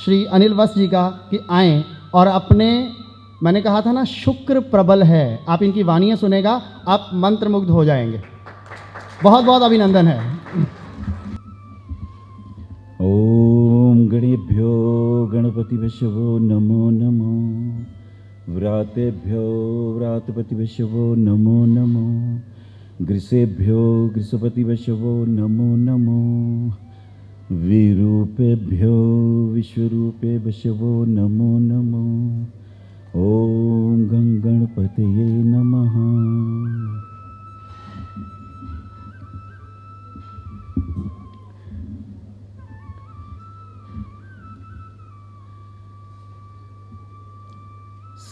श्री अनिल वत्स जी का कि आएँ और अपने, मैंने कहा था ना शुक्र प्रबल है, आप इनकी वाणियाँ सुनेगा आप मंत्रमुग्ध हो जाएंगे। बहुत बहुत अभिनंदन है। ओम गणेभ्यो गणपतिभ्यो नमो नमो, व्रातेभ्यो व्रातपतिभ्यो नमो नमो, गृसेभ्यो गृसपतिभ्यो नमो नमो, विरूपेभ्यो विश्वरूपेभ्यो नमो नमो। ओम गणपतये नमः।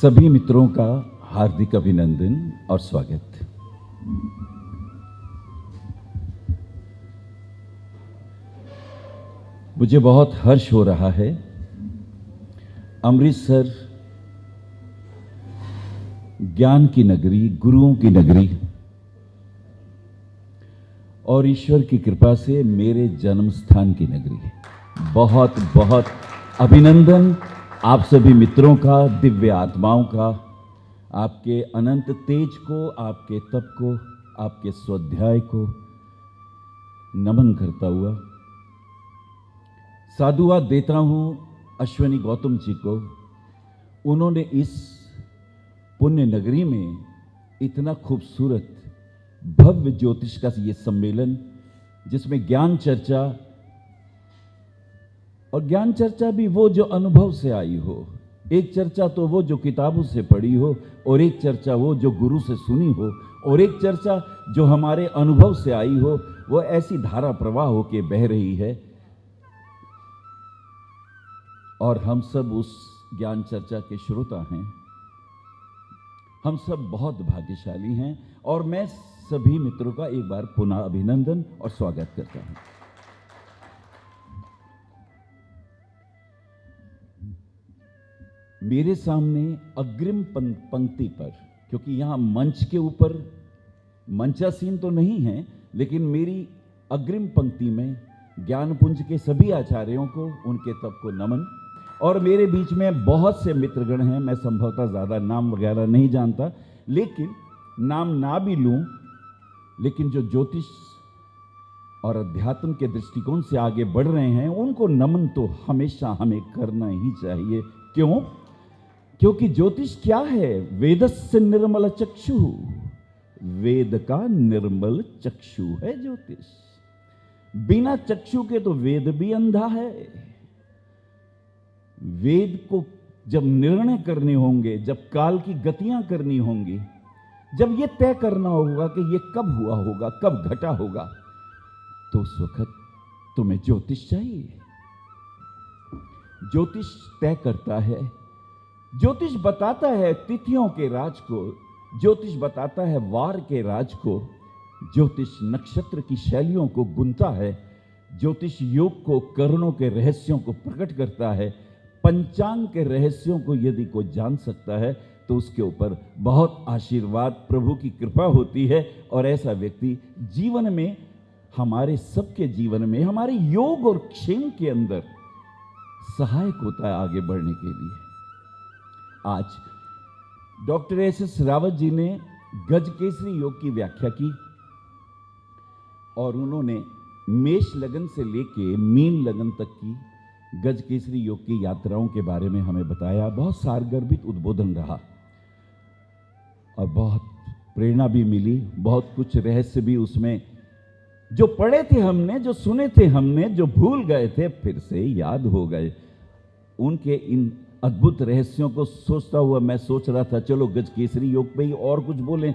सभी मित्रों का हार्दिक अभिनंदन और स्वागत। मुझे बहुत हर्ष हो रहा है, अमृतसर ज्ञान की नगरी, गुरुओं की नगरी और ईश्वर की कृपा से मेरे जन्म स्थान की नगरी है। बहुत बहुत अभिनंदन आप सभी मित्रों का, दिव्य आत्माओं का, आपके अनंत तेज को, आपके तप को, आपके स्वाध्याय को नमन करता हुआ साधुवाद देता हूं अश्विनी गौतम जी को। उन्होंने इस पुण्य नगरी में इतना खूबसूरत भव्य ज्योतिष का ये सम्मेलन, जिसमें ज्ञान चर्चा, और ज्ञान चर्चा भी वो जो अनुभव से आई हो, एक चर्चा तो वो जो किताबों से पढ़ी हो, और एक चर्चा वो जो गुरु से सुनी हो, और एक चर्चा जो हमारे अनुभव से आई हो। वो ऐसी धारा प्रवाह होके बह रही है और हम सब उस ज्ञान चर्चा के श्रोता हैं। हम सब बहुत भाग्यशाली हैं और मैं सभी मित्रों का एक बार पुनः अभिनंदन और स्वागत करता हूं। मेरे सामने अग्रिम पंक्ति पर, क्योंकि यहां मंच के ऊपर मंचासीन तो नहीं है, लेकिन मेरी अग्रिम पंक्ति में ज्ञानपुंज के सभी आचार्यों को, उनके तप को नमन। और मेरे बीच में बहुत से मित्रगण हैं, मैं संभवतः ज़्यादा नाम वगैरह नहीं जानता, लेकिन नाम ना भी लूं, लेकिन जो ज्योतिष और अध्यात्म के दृष्टिकोण से आगे बढ़ रहे हैं, उनको नमन तो हमेशा हमें करना ही चाहिए। क्यों? क्योंकि ज्योतिष क्या है? वेदस्य निर्मल चक्षु, वेद का निर्मल चक्षु है ज्योतिष। बिना चक्षु के तो वेद भी अंधा है। वेद को जब निर्णय करने होंगे, जब काल की गतियां करनी होंगी, जब यह तय करना होगा कि यह कब हुआ होगा, कब घटा होगा, तो उस वक्त तुम्हें ज्योतिष चाहिए। ज्योतिष तय करता है, ज्योतिष बताता है तिथियों के राज को, ज्योतिष बताता है वार के राज को, ज्योतिष नक्षत्र की शैलियों को गुनता है, ज्योतिष योग को, करणों के रहस्यों को प्रकट करता है। पंचांग के रहस्यों को यदि कोई जान सकता है तो उसके ऊपर बहुत आशीर्वाद, प्रभु की कृपा होती है, और ऐसा व्यक्ति जीवन में, हमारे सबके जीवन में, हमारे योग और क्षेम के अंदर सहायक होता है आगे बढ़ने के लिए। आज डॉक्टर एस रावत जी ने गज केसरी योग की व्याख्या की और उन्होंने मेष लगन से लेके मीन लगन तक की गज केसरी योग की यात्राओं के बारे में हमें बताया। बहुत सारगर्भित उद्बोधन रहा और बहुत प्रेरणा भी मिली, बहुत कुछ रहस्य भी उसमें, जो पढ़े थे हमने, जो सुने थे हमने, जो भूल गए थे, फिर से याद हो गए। उनके इन अद्भुत रहस्यों को सोचता हुआ मैं सोच रहा था चलो गज केसरी योग पे ही और कुछ बोलें।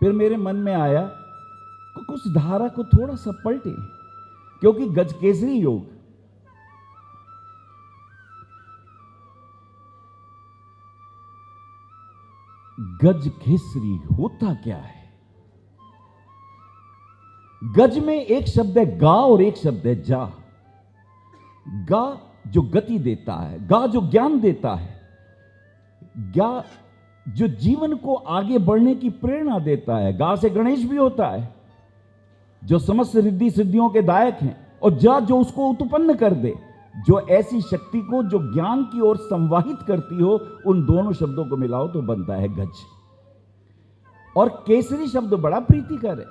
फिर मेरे मन में आया कि कुछ धारा को थोड़ा सा पलटे, क्योंकि गज केसरी योग गज केसरी होता क्या है? गज में एक शब्द है गा और एक शब्द है जा। गा जो गति देता है, गा जो ज्ञान देता है, गा जो जीवन को आगे बढ़ने की प्रेरणा देता है। गा से गणेश भी होता है जो समस्त रिद्धि सिद्धियों के दायक हैं, और जा जो उसको उत्पन्न कर दे। जो ऐसी शक्ति को जो ज्ञान की ओर संवाहित करती हो, उन दोनों शब्दों को मिलाओ तो बनता है गज। और केसरी शब्द बड़ा प्रीतिकर है।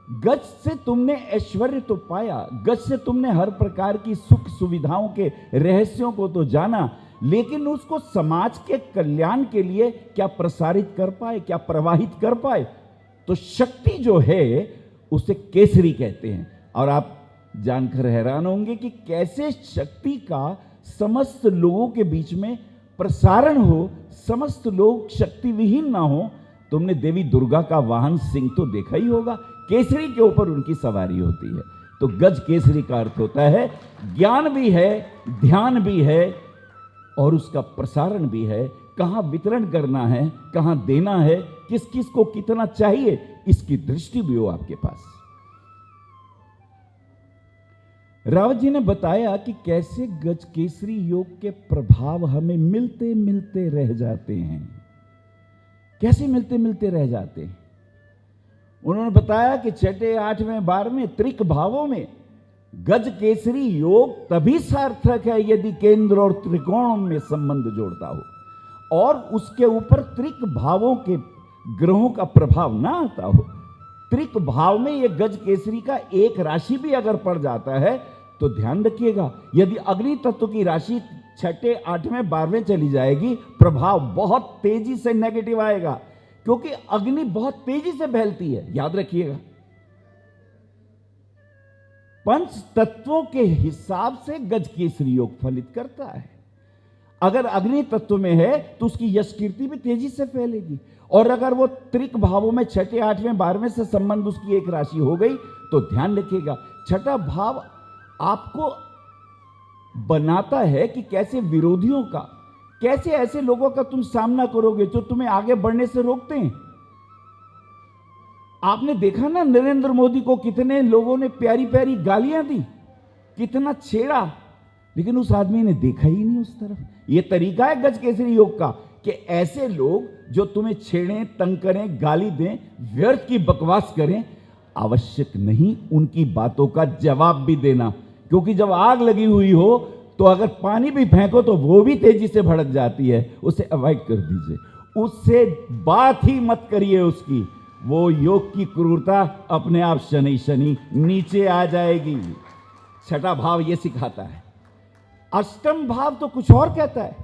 गज से तुमने ऐश्वर्य तो पाया, गज से तुमने हर प्रकार की सुख सुविधाओं के रहस्यों को तो जाना, लेकिन उसको समाज के कल्याण के लिए क्या प्रसारित कर पाए, क्या प्रवाहित कर पाए? तो शक्ति जो है उसे केसरी कहते हैं। और आप जानकर हैरान होंगे कि कैसे शक्ति का समस्त लोगों के बीच में प्रसारण हो, समस्त लोग शक्ति विहीन ना हो। तुमने देवी दुर्गा का वाहन सिंह तो देखा ही होगा, केसरी के ऊपर उनकी सवारी होती है। तो गज केसरी का अर्थ होता है ज्ञान भी है, ध्यान भी है और उसका प्रसारण भी है। कहां वितरण करना है, कहां देना है, किस किस को कितना चाहिए, इसकी दृष्टि भी हो आपके पास। रावत जी ने बताया कि कैसे गज केसरी योग के प्रभाव हमें मिलते मिलते रह जाते हैं। कैसे मिलते मिलते रह जाते हैं? उन्होंने बताया कि छठे, 8वें, 12वें त्रिक भावों में गज केसरी योग तभी सार्थक है यदि केंद्र और त्रिकोण में संबंध जोड़ता हो और उसके ऊपर त्रिक भावों के ग्रहों का प्रभाव ना आता हो। त्रिक भाव में यह गज केसरी का एक राशि भी अगर पड़ जाता है तो ध्यान रखिएगा, यदि अग्नि तत्व की राशि छठे, 8वें, 12वें चली जाएगी, प्रभाव बहुत तेजी से नेगेटिव आएगा, क्योंकि अग्नि बहुत तेजी से फैलती है। याद रखिएगा, पंच तत्वों के हिसाब से गज केसरी योग फलित करता है। अगर अग्नि तत्व में है तो उसकी यश कीर्ति भी तेजी से फैलेगी, और अगर वो त्रिक भावों में छठे, 8वें, 12वें से संबंध उसकी एक राशि हो गई तो ध्यान रखिएगा, छठा भाव आपको बनाता है कि कैसे विरोधियों का, कैसे ऐसे लोगों का तुम सामना करोगे जो तुम्हें आगे बढ़ने से रोकते हैं। आपने देखा ना, नरेंद्र मोदी को कितने लोगों ने प्यारी प्यारी गालियां दी, कितना छेड़ा, लेकिन उस आदमी ने देखा ही नहीं उस तरफ। यह तरीका है गज केसरी योग का कि ऐसे लोग जो तुम्हें छेड़ें, तंग करें, गाली दें, व्यर्थ की बकवास करें, आवश्यक नहीं उनकी बातों का जवाब भी देना, क्योंकि जब आग लगी हुई हो तो अगर पानी भी फेंको तो वो भी तेजी से भड़क जाती है। उसे अवॉइड कर दीजिए, उससे बात ही मत करिए उसकी। वो योग की क्रूरता अपने आप शनि शनि नीचे आ जाएगी। छठा भाव ये सिखाता है। अष्टम भाव तो कुछ और कहता है।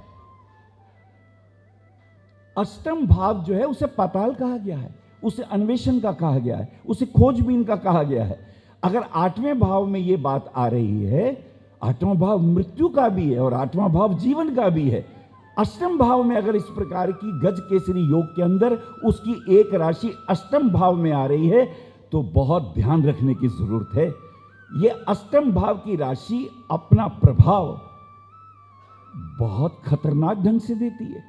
अष्टम भाव जो है उसे पाताल कहा गया है, उसे अन्वेषण का कहा गया है, उसे खोजबीन का कहा गया है। अगर 8वें भाव में यह बात आ रही है, 8वां भाव मृत्यु का भी है और 8वां भाव जीवन का भी है। अष्टम भाव में अगर इस प्रकार की गज केसरी योग के अंदर उसकी एक राशि अष्टम भाव में आ रही है तो बहुत ध्यान रखने की जरूरत है। यह अष्टम भाव की राशि अपना प्रभाव बहुत खतरनाक ढंग से देती है।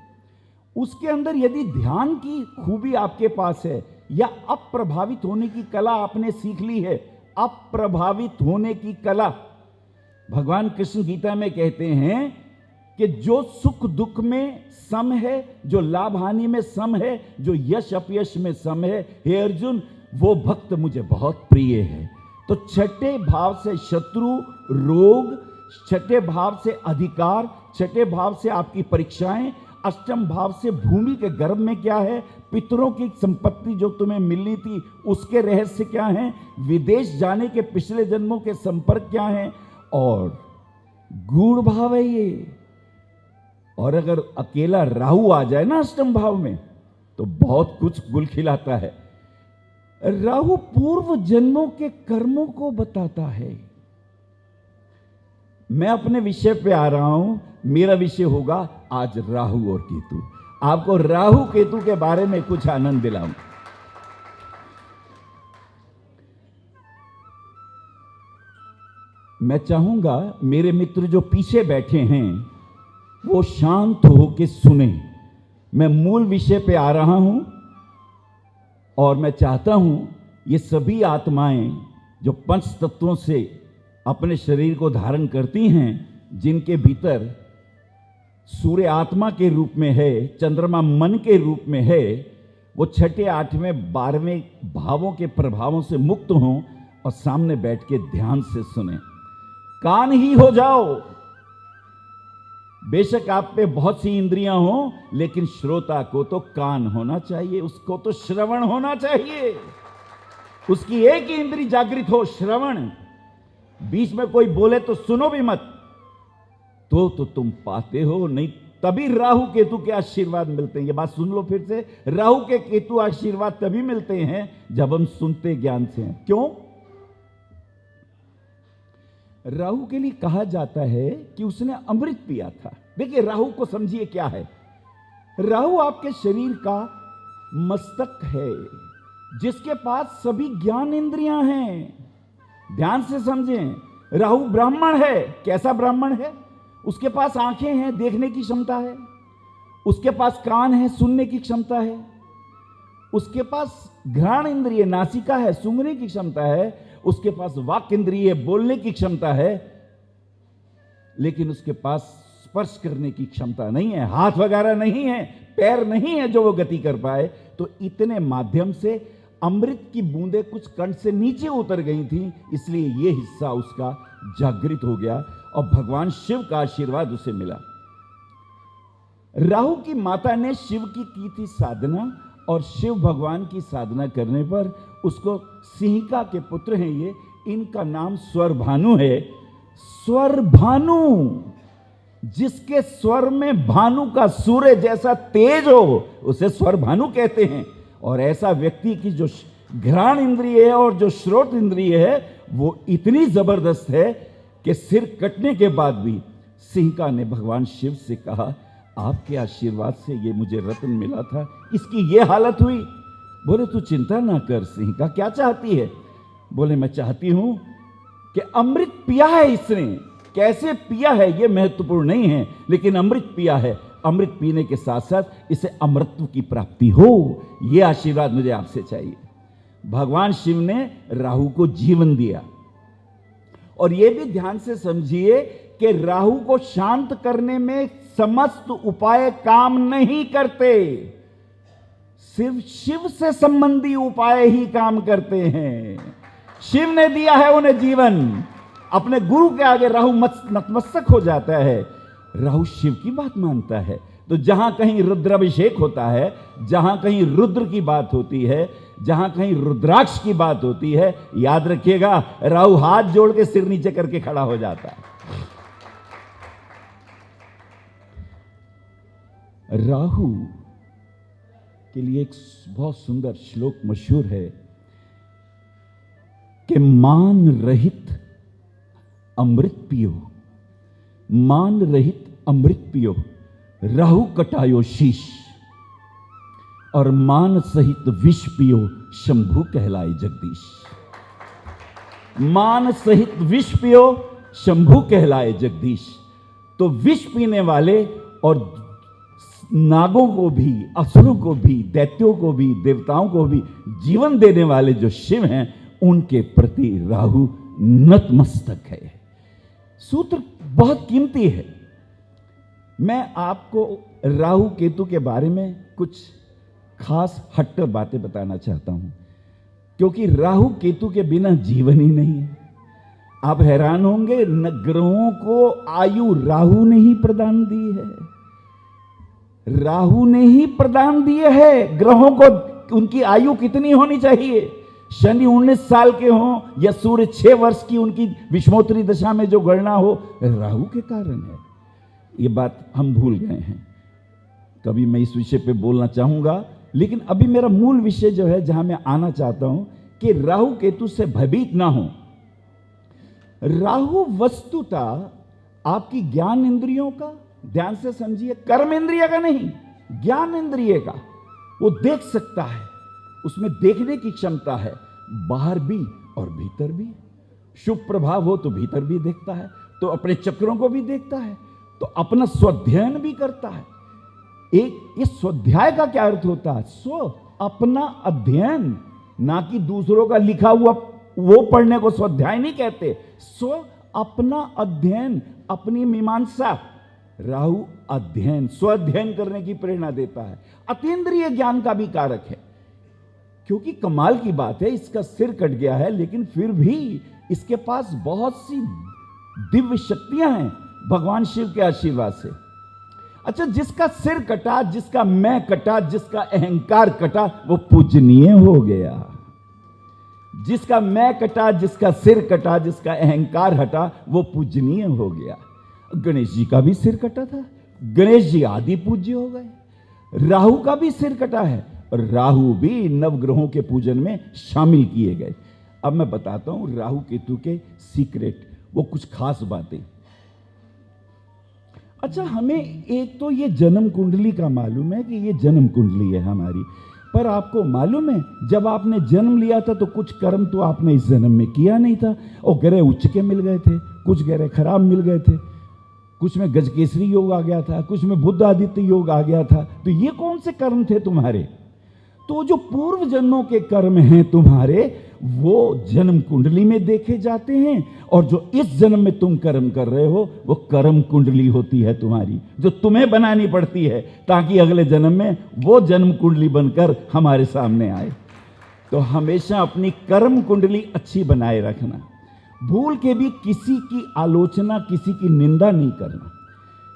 उसके अंदर यदि ध्यान की खूबी आपके पास है या अप्रभावित होने की कला आपने सीख ली है, अप्रभावित होने की कला, भगवान कृष्ण गीता में कहते हैं कि जो सुख दुख में सम है, जो लाभ हानि में सम है, जो यश अपयश में सम है, हे अर्जुन, वो भक्त मुझे बहुत प्रिय है। तो छठे भाव से शत्रु, रोग, छठे भाव से अधिकार, छठे भाव से आपकी परीक्षाएं, अष्टम भाव से भूमि के गर्भ में क्या है, पितरों की संपत्ति जो तुम्हें मिलनी थी उसके रहस्य क्या हैं, विदेश जाने के पिछले जन्मों के संपर्क क्या हैं, और गूढ़ भाव है ये। और अगर अकेला राहु आ जाए ना अष्टम भाव में तो बहुत कुछ गुल खिलाता है। राहु पूर्व जन्मों के कर्मों को बताता है। मैं अपने विषय पे आ रहा हूं, मेरा विषय होगा आज राहु और केतु। आपको राहु केतु के बारे में कुछ आनंद दिलाऊं। मैं चाहूंगा मेरे मित्र जो पीछे बैठे हैं वो शांत होकर सुने। मैं मूल विषय पे आ रहा हूं और मैं चाहता हूं ये सभी आत्माएं जो पंच तत्वों से अपने शरीर को धारण करती हैं, जिनके भीतर सूर्य आत्मा के रूप में है, चंद्रमा मन के रूप में है, वो छठे, 8वें, 12वें भावों के प्रभावों से मुक्त हों और सामने बैठ के ध्यान से सुने। कान ही हो जाओ, बेशक आप पे बहुत सी इंद्रियां हो, लेकिन श्रोता को तो कान होना चाहिए, उसको तो श्रवण होना चाहिए। उसकी एक ही इंद्री जागृत हो, श्रवण। बीच में कोई बोले तो सुनो भी मत, तो तुम पाते हो। नहीं, तभी राहु केतु के आशीर्वाद मिलते हैं। ये बात सुन लो फिर से, राहु के केतु आशीर्वाद तभी मिलते हैं जब हम सुनते ज्ञान से हैं। क्यों? राहु के लिए कहा जाता है कि उसने अमृत पिया था। देखिए राहु को समझिए क्या है। राहु आपके शरीर का मस्तक है, जिसके पास सभी ज्ञान इंद्रियां हैं। ध्यान से समझें, राहु ब्राह्मण है। कैसा ब्राह्मण है? उसके पास आंखें हैं, देखने की क्षमता है। उसके पास कान है, सुनने की क्षमता है। उसके पास घ्राण इंद्रिय नासिका है, सूंघने की क्षमता है। उसके पास वाक इंद्रिय बोलने की क्षमता है, लेकिन उसके पास स्पर्श करने की क्षमता नहीं है, हाथ वगैरह नहीं है, पैर नहीं है जो वो गति कर पाए। तो इतने माध्यम से अमृत की बूंदें कुछ कंठ से नीचे उतर गई थी, इसलिए ये हिस्सा उसका जागृत हो गया और भगवान शिव का आशीर्वाद उसे मिला। राहु की माता ने शिव की थी साधना, और शिव भगवान की साधना करने पर उसको सिंहिका के पुत्र हैं ये, इनका नाम स्वरभानु है। स्वरभानु, जिसके स्वर में भानु का सूर्य जैसा तेज हो, उसे स्वरभानु कहते हैं। और ऐसा व्यक्ति की जो घ्राण इंद्रिय है और जो श्रोत इंद्रिय है वो इतनी जबरदस्त है कि सिर कटने के बाद भी सिंहिका ने भगवान शिव से कहा, आपके आशीर्वाद से ये मुझे रत्न मिला था, इसकी ये हालत हुई। बोले तू चिंता ना कर सिंहिका, क्या चाहती है? बोले मैं चाहती हूं कि अमृत पिया है इसने। कैसे पिया है ये महत्वपूर्ण नहीं है, लेकिन अमृत पिया है। अमृत पीने के साथ साथ इसे अमृतत्व की प्राप्ति हो, यह आशीर्वाद मुझे आपसे चाहिए। भगवान शिव ने राहु को जीवन दिया। और यह भी ध्यान से समझिए कि राहु को शांत करने में समस्त उपाय काम नहीं करते, सिर्फ शिव से संबंधी उपाय ही काम करते हैं। शिव ने दिया है उन्हें जीवन। अपने गुरु के आगे राहु नतमस्तक हो जाता है। राहु शिव की बात मानता है। तो जहां कहीं रुद्राभिषेक होता है, जहां कहीं रुद्र की बात होती है, जहां कहीं रुद्राक्ष की बात होती है, याद रखिएगा राहु हाथ जोड़ के सिर नीचे करके खड़ा हो जाता है। राहु के लिए एक बहुत सुंदर श्लोक मशहूर है कि मान रहित अमृत पियो, मान रहित अमृत पियो, राहु कटायो शीश, और मान सहित विष पियो, शंभु कहलाए जगदीश। मान सहित विष पियो, शंभु कहलाए जगदीश। तो विष पीने वाले और नागों को भी, असुरों को भी, दैत्यों को भी, देवताओं को भी जीवन देने वाले जो शिव हैं, उनके प्रति राहु नतमस्तक है। सूत्र बहुत कीमती है। मैं आपको राहु केतु के बारे में कुछ खास हटकर बातें बताना चाहता हूं, क्योंकि राहु केतु के बिना जीवन ही नहीं है। आप हैरान होंगे, ग्रहों को आयु राहु ने ही प्रदान दी है। राहु ने ही प्रदान दिए है ग्रहों को। उनकी आयु कितनी होनी चाहिए? शनि 19 साल के हों या सूर्य 6 वर्ष की उनकी विषमोत्तरी दशा में जो गणना हो, राहु के कारण है। ये बात हम भूल गए हैं। कभी मैं इस विषय पे बोलना चाहूंगा, लेकिन अभी मेरा मूल विषय जो है, जहां मैं आना चाहता हूं कि राहु केतु से भयभीत ना हो। राहु वस्तुतः आपकी ज्ञान इंद्रियों का, ध्यान से समझिए, कर्म इंद्रिय का नहीं, ज्ञान इंद्रिय का। वो देख सकता है, उसमें देखने की क्षमता है, बाहर भी और भीतर भी। शुभ प्रभाव हो तो भीतर भी देखता है, तो अपने चक्रों को भी देखता है, तो अपना स्वाध्ययन भी करता है। एक इस स्वाध्याय का क्या अर्थ होता है? स्व, अपना अध्ययन, ना कि दूसरों का लिखा हुआ वो पढ़ने को स्वाध्याय नहीं कहते। स्व, अपना अध्ययन, अपनी मीमांसा। राहु अध्ययन, स्वाध्ययन करने की प्रेरणा देता है। अतीन्द्रिय ज्ञान का भी कारक है, क्योंकि कमाल की बात है, इसका सिर कट गया है, लेकिन फिर भी इसके पास बहुत सी दिव्य शक्तियां हैं भगवान शिव के आशीर्वाद से। अच्छा, जिसका सिर कटा, जिसका मैं कटा, जिसका अहंकार कटा, वो पूजनीय हो गया। जिसका मैं कटा, जिसका सिर कटा, जिसका अहंकार हटा, वो पूजनीय हो गया। गणेश जी का भी सिर कटा था, गणेश जी आदि पूज्य हो गए। राहु का भी सिर कटा है और राहु भी नवग्रहों के पूजन में शामिल किए गए। अब मैं बताता हूं राहु केतु के सीक्रेट, वो कुछ खास बातें। अच्छा, हमें एक तो ये जन्म कुंडली का मालूम है कि ये जन्म कुंडली है हमारी, पर आपको मालूम है जब आपने जन्म लिया था तो कुछ कर्म तो आपने इस जन्म में किया नहीं था, और ग्रह उच्च के मिल गए थे, कुछ ग्रह खराब मिल गए थे, कुछ में गजकेसरी योग आ गया था, कुछ में बुध आदित्य योग आ गया था। तो ये कौन से कर्म थे तुम्हारे? तो जो पूर्व जन्मों के कर्म हैं तुम्हारे, वो जन्म कुंडली में देखे जाते हैं, और जो इस जन्म में तुम कर्म कर रहे हो वो कर्म कुंडली होती है तुम्हारी, जो तुम्हें बनानी पड़ती है ताकि अगले जन्म में वो जन्म कुंडली बनकर हमारे सामने आए। तो हमेशा अपनी कर्म कुंडली अच्छी बनाए रखना, भूल के भी किसी की आलोचना, किसी की निंदा नहीं करना,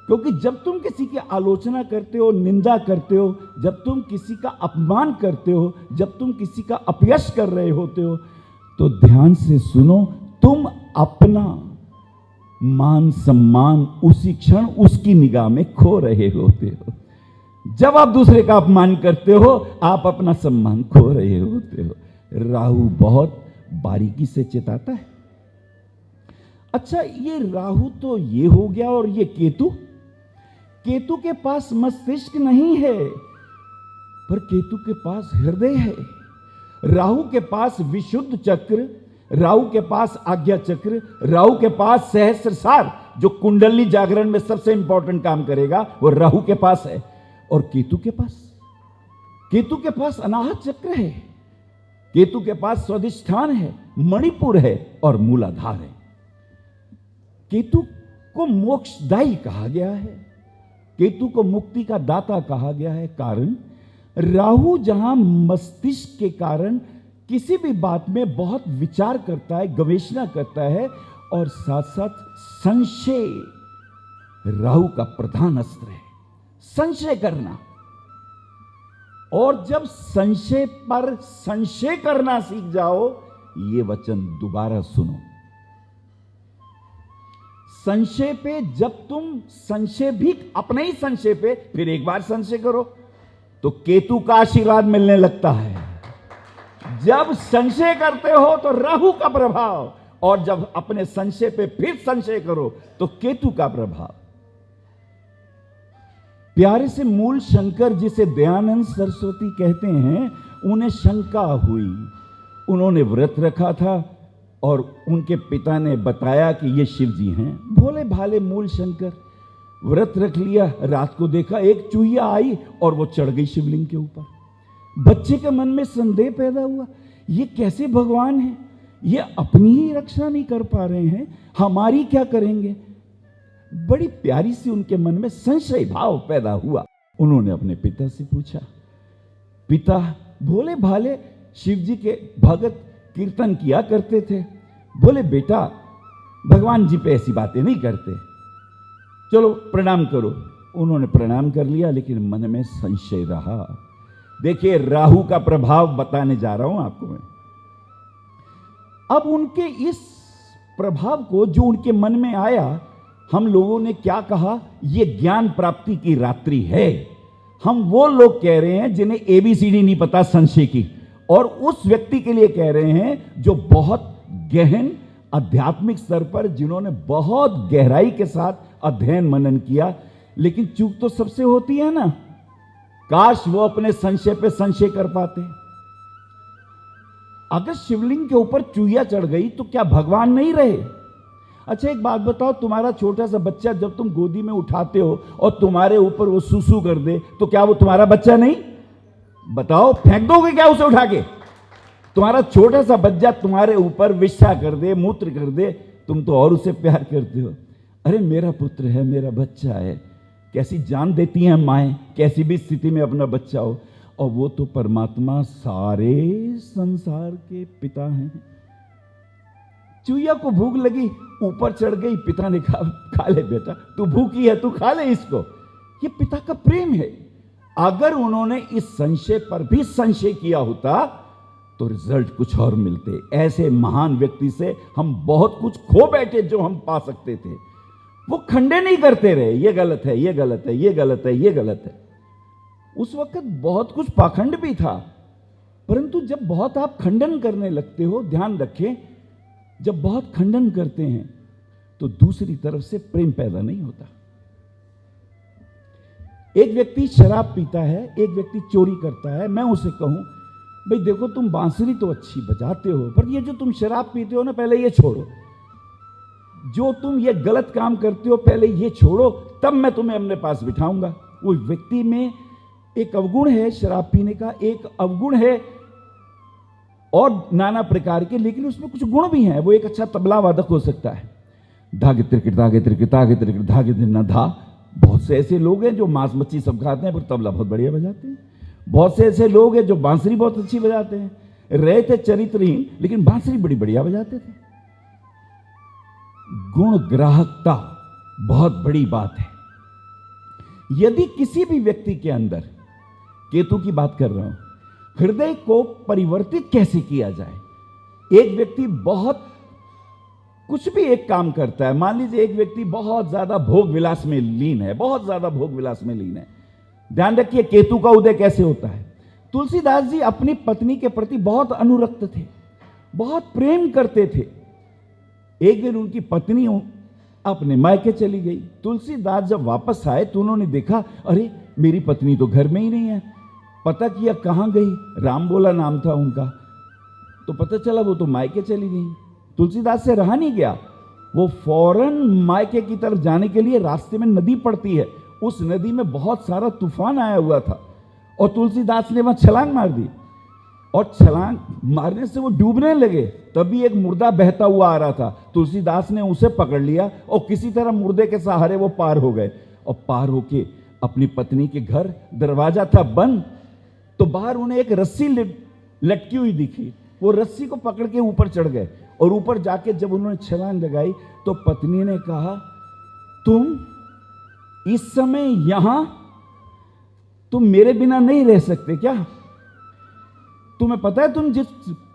क्योंकि जब तुम किसी की आलोचना करते हो, निंदा करते हो, जब तुम किसी का अपमान करते हो, जब तुम किसी का अपयश कर रहे होते हो, तो ध्यान से सुनो, तुम अपना मान सम्मान उसी क्षण उसकी निगाह में खो रहे होते हो। जब आप दूसरे का अपमान करते हो, आप अपना सम्मान खो रहे होते हो। राहु बहुत बारीकी से चेताता है। अच्छा, ये राहु तो ये हो गया, और ये केतु, केतु के पास मस्तिष्क नहीं है, पर केतु के पास हृदय है। राहु के पास विशुद्ध चक्र, राहु के पास आज्ञा चक्र, राहु के पास सहस्त्रसार, जो कुंडली जागरण में सबसे इंपॉर्टेंट काम करेगा, वो राहु के पास है। और केतु के पास अनाहत चक्र है, केतु के पास स्वाधिष्ठान है, मणिपुर है और मूलाधार है। केतु को मोक्षदायी कहा गया है, केतु को मुक्ति का दाता कहा गया है। कारण, राहु जहां मस्तिष्क के कारण किसी भी बात में बहुत विचार करता है, गवेषणा करता है, और साथ साथ संशय राहु का प्रधान अस्त्र है, संशय करना। और जब संशय पर संशय करना सीख जाओ, ये वचन दोबारा सुनो, संशय पे जब तुम संशय भी अपने ही संशय पे फिर एक बार संशय करो तो केतु का आशीर्वाद मिलने लगता है। जब संशय करते हो तो राहु का प्रभाव, और जब अपने संशय पे फिर संशय करो तो केतु का प्रभाव। प्यारे से मूल शंकर, जिसे दयानंद सरस्वती कहते हैं, उन्हें शंका हुई। उन्होंने व्रत रखा था और उनके पिता ने बताया कि ये शिव जी हैं। भोले भाले मूल शंकर व्रत रख लिया, रात को देखा एक चूहिया आई और वो चढ़ गई शिवलिंग के ऊपर। बच्चे के मन में संदेह पैदा हुआ, ये कैसे भगवान हैं, ये अपनी ही रक्षा नहीं कर पा रहे हैं, हमारी क्या करेंगे। बड़ी प्यारी सी उनके मन में संशय भाव पैदा हुआ। उन्होंने अपने पिता से पूछा, पिता भोले भाले शिव जी के भगत कीर्तन किया करते थे, बोले बेटा भगवान जी पे ऐसी बातें नहीं करते, चलो प्रणाम करो। उन्होंने प्रणाम कर लिया, लेकिन मन में संशय रहा। देखिए, राहु का प्रभाव बताने जा रहा हूं आपको मैं। अब उनके इस प्रभाव को जो उनके मन में आया, हम लोगों ने क्या कहा, यह ज्ञान प्राप्ति की रात्रि है। हम वो लोग कह रहे हैं जिन्हें एबीसीडी नहीं पता संशय की, और उस व्यक्ति के लिए कह रहे हैं जो बहुत गहन आध्यात्मिक स्तर पर, जिन्होंने बहुत गहराई के साथ अध्ययन मनन किया। लेकिन चूक तो सबसे होती है ना, काश वो अपने संशय पे संशय कर पाते। अगर शिवलिंग के ऊपर चूहिया चढ़ गई तो क्या भगवान नहीं रहे? अच्छा, एक बात बताओ, तुम्हारा छोटा सा बच्चा जब तुम गोदी में उठाते हो और तुम्हारे ऊपर वो सुसु कर दे, तो क्या वो तुम्हारा बच्चा नहीं? बताओ, फेंक दोगे क्या उसे उठा के? तुम्हारा छोटा सा बच्चा तुम्हारे ऊपर विषा कर दे, मूत्र कर दे, तुम तो और उसे प्यार करते हो। अरे मेरा पुत्र है, मेरा बच्चा है। कैसी जान देती हैं माएं, कैसी भी स्थिति में अपना बच्चा हो। और वो तो परमात्मा सारे संसार के पिता हैं। चूहिया को भूख लगी, ऊपर चढ़ गई, पिता ने कहा खा ले बेटा, तू भूखी है, तू खा ले इसको। ये पिता का प्रेम है। अगर उन्होंने इस संशय पर भी संशय किया होता तो रिजल्ट कुछ और मिलते। ऐसे महान व्यक्ति से हम बहुत कुछ खो बैठे जो हम पा सकते थे। वो खंडन नहीं करते रहे, ये गलत है, ये गलत है, ये गलत है, ये गलत है। उस वक्त बहुत कुछ पाखंड भी था, परंतु जब बहुत आप खंडन करने लगते हो, ध्यान रखें, जब बहुत खंडन करते हैं तो दूसरी तरफ से प्रेम पैदा नहीं होता। एक व्यक्ति शराब पीता है, एक व्यक्ति चोरी करता है, मैं उसे कहूं भाई देखो तुम बांसुरी तो अच्छी बजाते हो, पर ये जो तुम शराब पीते हो ना पहले ये छोड़ो, जो तुम ये गलत काम करते हो पहले ये छोड़ो, तब मैं तुम्हें अपने पास बिठाऊंगा। वो व्यक्ति में एक अवगुण है शराब पीने का, एक अवगुण है और नाना प्रकार के, लेकिन उसमें कुछ गुण भी हैं। वो एक अच्छा तबला वादक हो सकता है। धागे त्रिकट धागे त्रिकट धागे त्रिकट धागे दिन धा। बहुत से ऐसे लोग हैं जो मांस मच्छी सब खाते हैं पर तबला बहुत बढ़िया बजाते हैं। बहुत से ऐसे लोग हैं जो बांसुरी बहुत अच्छी बजाते हैं, रहे थे चरित्रहीन लेकिन बांसुरी बड़ी बढ़िया बजाते थे। गुण ग्राहकता बहुत बड़ी बात है। यदि किसी भी व्यक्ति के अंदर, केतु की बात कर रहा हूं, हृदय को परिवर्तित कैसे किया जाए। एक व्यक्ति बहुत कुछ भी एक काम करता है, मान लीजिए एक व्यक्ति बहुत ज्यादा भोग विलास में लीन है, बहुत ज्यादा भोग विलास में लीन है। ध्यान रखिए केतु का उदय कैसे होता है। तुलसीदास जी अपनी पत्नी के प्रति बहुत अनुरक्त थे, बहुत प्रेम करते थे। एक दिन उनकी पत्नी अपने मायके चली गई। तुलसीदास जब वापस आए तो उन्होंने देखा अरे मेरी पत्नी तो घर में ही नहीं है। पता किया कहां गई, राम बोला नाम था उनका, तो पता चला वो तो मायके चली गई। तुलसीदास से रहा नहीं गया, वो फौरन मायके की तरफ जाने के लिए रास्ते में नदी पड़ती है, उस नदी में बहुत सारा तूफान आया हुआ था और तुलसीदास ने वहां छलांग मार दी और छलांग मारने से वो डूबने लगे। तभी एक मुर्दा बहता हुआ आ रहा था, तुलसीदास ने उसे पकड़ लिया और किसी तरह मुर्दे के सहारे वो पार हो गए और पार होके अपनी पत्नी के घर, दरवाजा था बंद, तो बाहर उन्हें एक रस्सी लटकी हुई दिखी। वो रस्सी को पकड़ के ऊपर चढ़ गए और ऊपर जाके जब उन्होंने छलांग लगाई तो पत्नी ने कहा तुम इस समय यहां, तुम मेरे बिना नहीं रह सकते क्या? तुम्हें पता है तुम जिस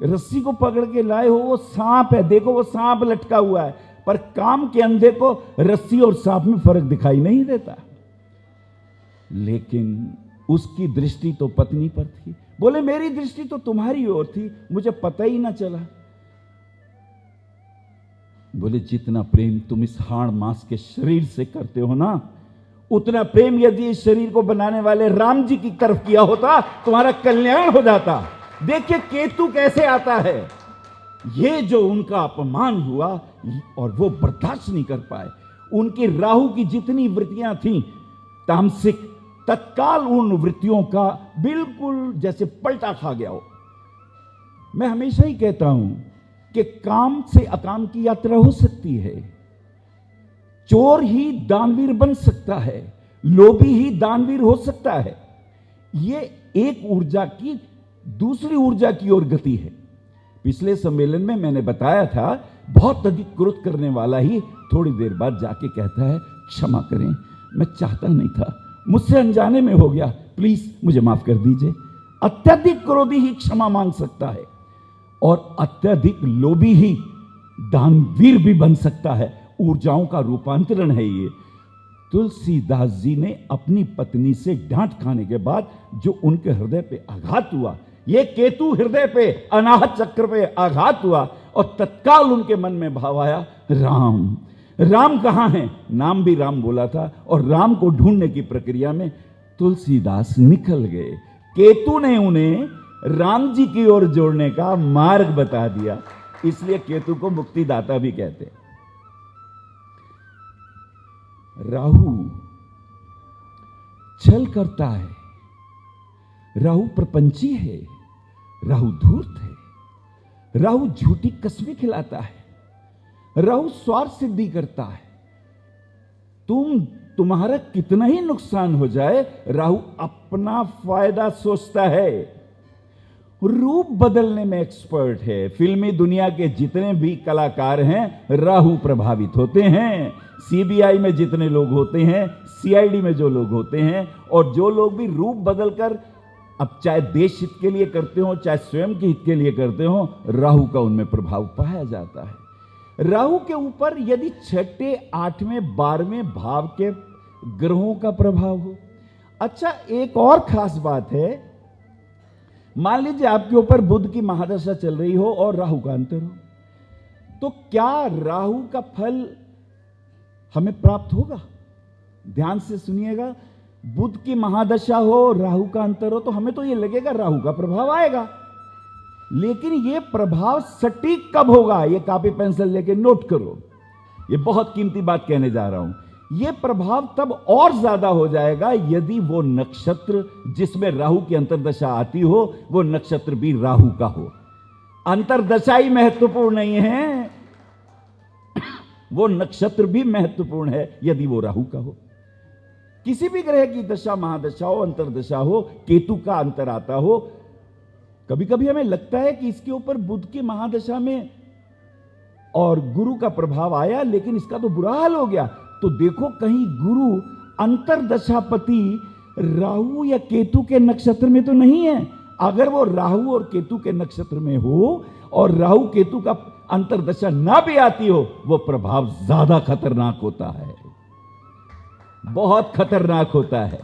रस्सी को पकड़ के लाए हो वो सांप है, देखो वो सांप लटका हुआ है, पर काम के अंधे को रस्सी और सांप में फर्क दिखाई नहीं देता। लेकिन उसकी दृष्टि तो पत्नी पर थी। बोले मेरी दृष्टि तो तुम्हारी ओर थी, मुझे पता ही ना चला। बोले जितना प्रेम तुम इस हाड़ मांस के शरीर से करते हो ना, उतना प्रेम यदि इस शरीर को बनाने वाले राम जी की तरफ किया होता तुम्हारा कल्याण हो जाता। देखिए केतु कैसे आता है। ये जो उनका अपमान हुआ और वो बर्दाश्त नहीं कर पाए, उनकी राहु की जितनी वृत्तियां थीं तामसिक, तत्काल उन वृत्तियों का बिल्कुल जैसे पलटा खा गया हो। मैं हमेशा ही कहता हूं कि काम से अकाम की यात्रा हो सकती है। चोर ही दानवीर बन सकता है, लोभी ही दानवीर हो सकता है। ये एक ऊर्जा की दूसरी ऊर्जा की ओर गति है। पिछले सम्मेलन में मैंने बताया था बहुत अधिक क्रोध करने वाला ही थोड़ी देर बाद जाके कहता है क्षमा करें, मैं चाहता नहीं था, मुझसे अनजाने में हो गया, प्लीज मुझे माफ कर दीजिए। अत्यधिक क्रोधी ही क्षमा मांग सकता है और अत्यधिक लोभी ही दानवीर भी बन सकता है। ऊर्जाओं का रूपांतरण है ये। तुलसीदास जी ने अपनी पत्नी से डांट खाने के बाद जो उनके हृदय पे आघात हुआ, ये केतु हृदय पे अनाहत चक्र पे आघात हुआ और तत्काल उनके मन में भाव आया राम। राम कहां है? नाम भी राम बोला था और राम को ढूंढने की प्रक्रिया में तुलसीदास निकल गए। केतु ने उन्हें राम जी की ओर जोड़ने का मार्ग बता दिया, इसलिए केतु को मुक्तिदाता भी कहते हैं। राहु छल करता है, राहु प्रपंची है, राहु धूर्त है, राहु झूठी कस्में खिलाता है, राहु स्वार्थ सिद्धि करता है। तुम्हारा कितना ही नुकसान हो जाए, राहु अपना फायदा सोचता है। रूप बदलने में एक्सपर्ट है। फिल्मी दुनिया के जितने भी कलाकार हैं राहु प्रभावित होते हैं। सीबीआई में जितने लोग होते हैं, सीआईडी में जो लोग होते हैं, और जो लोग भी रूप बदलकर अब चाहे देश हित के लिए करते हो चाहे स्वयं के हित के लिए करते हो, राहु का उनमें प्रभाव पाया जाता है। राहु के ऊपर यदि 6ठे, 8वें, 12वें भाव के ग्रहों का प्रभाव हो। अच्छा, एक और खास बात है, मान लीजिए आपके ऊपर बुध की महादशा चल रही हो और राहु का अंतर हो, तो क्या राहु का फल हमें प्राप्त होगा? ध्यान से सुनिएगा। बुध की महादशा हो, राहु का अंतर हो, तो हमें तो यह लगेगा राहु का प्रभाव आएगा, लेकिन यह प्रभाव सटीक कब होगा? यह कॉपी पेंसिल लेके नोट करो, यह बहुत कीमती बात कहने जा रहा हूं। यह प्रभाव तब और ज्यादा हो जाएगा यदि वो नक्षत्र जिसमें राहु की अंतर्दशा आती हो वो नक्षत्र भी राहु का हो। अंतर्दशा ही महत्वपूर्ण नहीं है, वो नक्षत्र भी महत्वपूर्ण है यदि वो राहु का हो। किसी भी ग्रह की दशा, महादशा हो, अंतर्दशा हो, केतु का अंतर आता हो, कभी कभी हमें लगता है कि इसके ऊपर बुध की महादशा में और गुरु का प्रभाव आया, लेकिन इसका तो बुरा हाल हो गया। तो देखो, कहीं गुरु अंतर्दशापति राहु या केतु के नक्षत्र में तो नहीं है। अगर वो राहु और केतु के नक्षत्र में हो और राहु केतु का अंतर्दशा ना भी आती हो, वो प्रभाव ज्यादा खतरनाक होता है, बहुत खतरनाक होता है।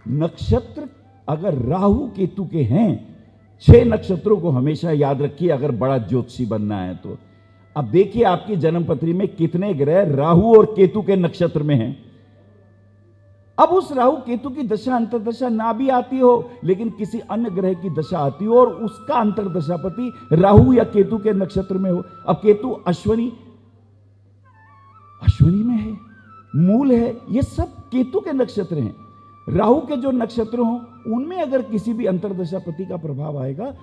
नक्षत्र अगर राहु केतु के हैं, 6 नक्षत्रों को हमेशा याद रखिए अगर बड़ा ज्योतिषी बनना है तो। अब देखिए आपकी जन्मपत्री में कितने ग्रह राहु और केतु के नक्षत्र में हैं। अब उस राहु केतु की दशा अंतर्दशा ना भी आती हो, लेकिन किसी अन्य ग्रह की दशा आती हो और उसका अंतर्दशापति राहु या केतु के नक्षत्र में हो। अब केतु अश्विनी में है, मूल है, ये सब केतु के नक्षत्र हैं। राहु के जो नक्षत्र हो उनमें अगर किसी भी अंतर्दशापति का प्रभाव आएगा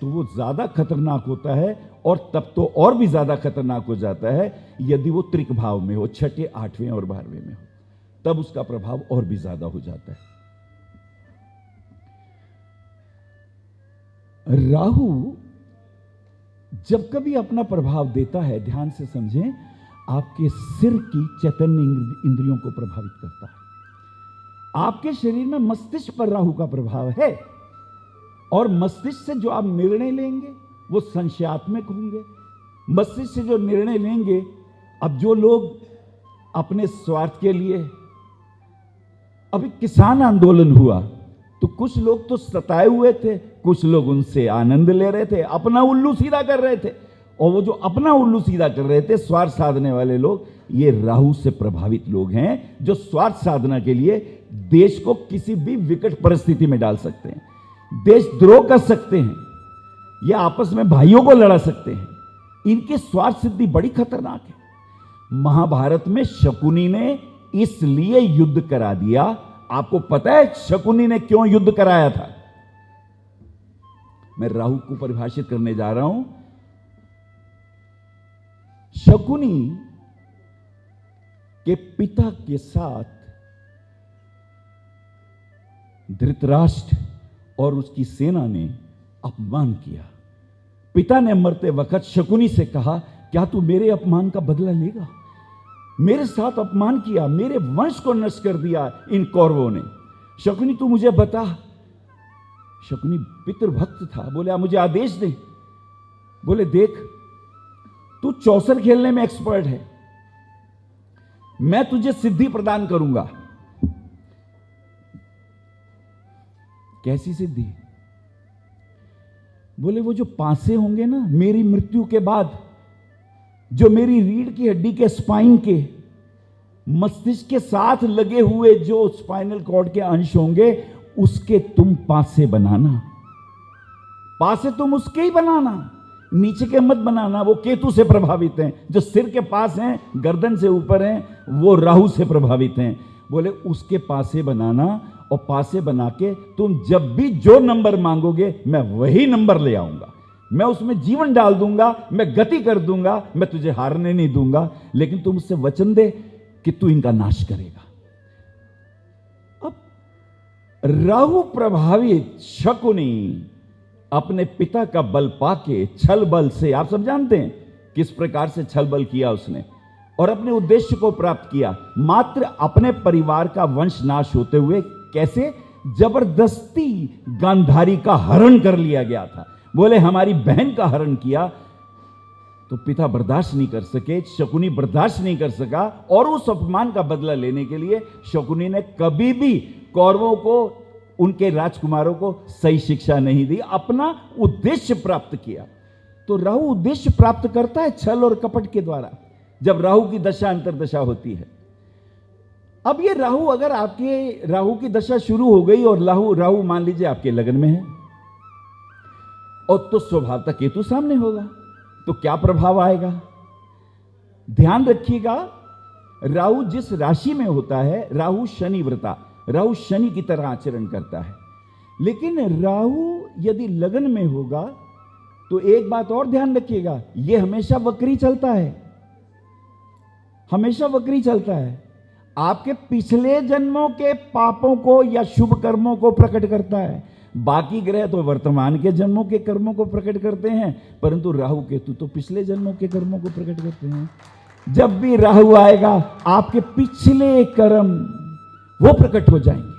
तो वो ज्यादा खतरनाक होता है, और तब तो और भी ज्यादा खतरनाक हो जाता है यदि वो त्रिक भाव में हो, 6ठे, 8वें और 12वें में हो, तब उसका प्रभाव और भी ज्यादा हो जाता है। राहु जब कभी अपना प्रभाव देता है, ध्यान से समझें, आपके सिर की चैतन्य इंद्रियों को प्रभावित करता है। आपके शरीर में मस्तिष्क पर राहु का प्रभाव है, और मस्तिष्क से जो आप निर्णय लेंगे वो संशयात्मक होंगे। मस्तिष्क से जो निर्णय लेंगे, अब जो लोग अपने स्वार्थ के लिए, अभी किसान आंदोलन हुआ तो कुछ लोग तो सताए हुए थे, कुछ लोग उनसे आनंद ले रहे थे, अपना उल्लू सीधा कर रहे थे, और वो जो अपना उल्लू सीधा कर रहे थे, स्वार्थ साधने वाले लोग, ये राहु से प्रभावित लोग हैं जो स्वार्थ साधना के लिए देश को किसी भी विकट परिस्थिति में डाल सकते हैं, देशद्रोह कर सकते हैं, या आपस में भाइयों को लड़ा सकते हैं। इनकी स्वार्थ सिद्धि बड़ी खतरनाक है। महाभारत में शकुनी ने इसलिए युद्ध करा दिया। आपको पता है शकुनी ने क्यों युद्ध कराया था? मैं राहु को परिभाषित करने जा रहा हूं। शकुनी के पिता के साथ धृतराष्ट्र और उसकी सेना ने अपमान किया। पिता ने मरते वक्त शकुनी से कहा, क्या तू मेरे अपमान का बदला लेगा? मेरे साथ अपमान किया, मेरे वंश को नष्ट कर दिया इन कौरवों ने। शकुनी तू मुझे बता। शकुनी पितृभक्त था, बोले मुझे आदेश दे। बोले देख, तू चौसर खेलने में एक्सपर्ट है, मैं तुझे सिद्धि प्रदान करूंगा। कैसी सिद्धि? बोले वो जो पासे होंगे ना मेरी मृत्यु के बाद, जो मेरी रीढ़ की हड्डी के स्पाइन के मस्तिष्क के साथ लगे हुए जो स्पाइनल कॉर्ड के अंश होंगे, उसके तुम पासे बनाना। पासे तुम उसके ही बनाना, नीचे के मत बनाना। वो केतु से प्रभावित हैं, जो सिर के पास हैं, गर्दन से ऊपर हैं, वो राहु से प्रभावित हैं। बोले उसके पासे बनाना, और पासे बना के तुम जब भी जो नंबर मांगोगे मैं वही नंबर ले आऊंगा, मैं उसमें जीवन डाल दूंगा, मैं गति कर दूंगा, मैं तुझे हारने नहीं दूंगा, लेकिन तुम उससे वचन दे कि तू इनका नाश करेगा। अब राहु प्रभावित शकुनी अपने पिता का बल पाके छल बल से, आप सब जानते हैं किस प्रकार से छल बल किया उसने, और अपने उद्देश्य को प्राप्त किया। मात्र अपने परिवार का वंश नाश होते हुए कैसे? जबरदस्ती गांधारी का हरण कर लिया गया था। बोले हमारी बहन का हरण किया तो पिता बर्दाश्त नहीं कर सके, शकुनी बर्दाश्त नहीं कर सका, और उस अपमान का बदला लेने के लिए शकुनी ने कभी भी कौरवों को, उनके राजकुमारों को सही शिक्षा नहीं दी, अपना उद्देश्य प्राप्त किया। तो राहु उद्देश्य प्राप्त करता है छल और कपट के द्वारा, जब राहु की दशा अंतर्दशा होती है। अब ये राहु, अगर आपके राहु की दशा शुरू हो गई और राहु मान लीजिए आपके लगन में है, और तो स्वभावतः केतु सामने होगा, तो क्या प्रभाव आएगा? ध्यान रखिएगा, राहु जिस राशि में होता है, राहु शनि व्रता, राहु शनि की तरह आचरण करता है। लेकिन राहु यदि लगन में होगा तो एक बात और ध्यान रखिएगा, यह हमेशा वक्री चलता है, हमेशा वक्री चलता है। आपके पिछले जन्मों के पापों को या शुभ कर्मों को प्रकट करता है। बाकी ग्रह तो वर्तमान के जन्मों के कर्मों को प्रकट करते हैं, परंतु राहु केतु तो पिछले जन्मों के कर्मों को प्रकट करते हैं। जब भी राहु आएगा आपके पिछले कर्म वो प्रकट हो जाएंगे।